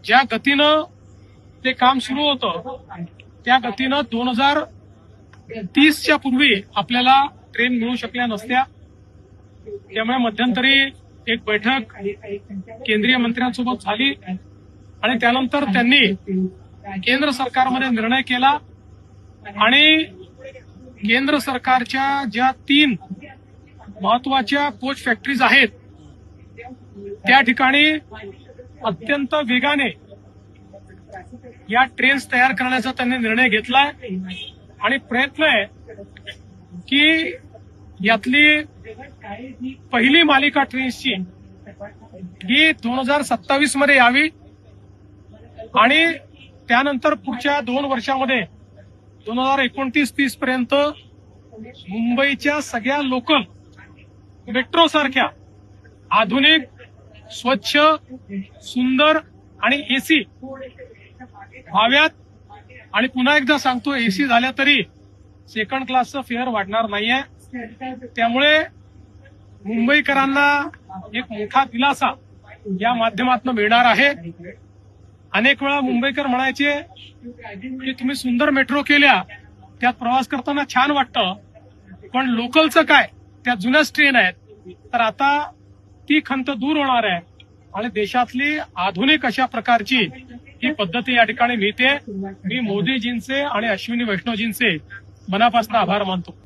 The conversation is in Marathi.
ज्या गतीनं ते काम सुरू होतं त्या गतीनं 2030च्या पूर्वी आपल्याला ट्रेन मिळू शकल्या नसत्या. त्यामुळे मध्यंतरी एक बैठक केंद्रीय मंत्र्यांसोबत झाली आणि त्यानंतर त्यांनी केंद्र सरकारमध्ये निर्णय केला आणि केंद्र सरकारच्या ज्या 3 महत्वाच्या कोच फॅक्टरीज आहेत त्या ठिकाणी अत्यंत वेगाने या ट्रेन्स तयार करण्याचा त्यांनी निर्णय घेतलाय आणि प्रयत्न आहे की यातली पहिली मालिका ट्रेन्सची ही 2027 मध्ये यावी आणि त्यानंतर पुढच्या 2 वर्षामध्ये 2029-30 पर्यंत मुंबईच्या सगळ्या लोकल मेट्रो सारख्या आधुनिक, स्वच्छ, सुंदर आणि एसी व्हाव्यात. आणि पुन्हा एकदा सांगतो, एसी झाल्या तरी सेकंड क्लासचं फेअर वाढणार नाहीये. त्यामुळे मुंबईकरांना एक मोठा दिलासा या माध्यमातून मिळणार आहे. अनेक वेळा मुंबईकर म्हणायचे की तुम्ही सुंदर मेट्रो केल्या, त्यात प्रवास करताना छान वाटतं, पण लोकलचं काय, त्या जुन्याच ट्रेन आहेत. तर आता ती खंत दूर होणार आहे आणि देशातली आधुनिक अशा प्रकारची ही पद्धती या ठिकाणी मिळते. मी मोदीजींचे आणि अश्विनी वैष्णवजींचे मनापासून आभार मानतो.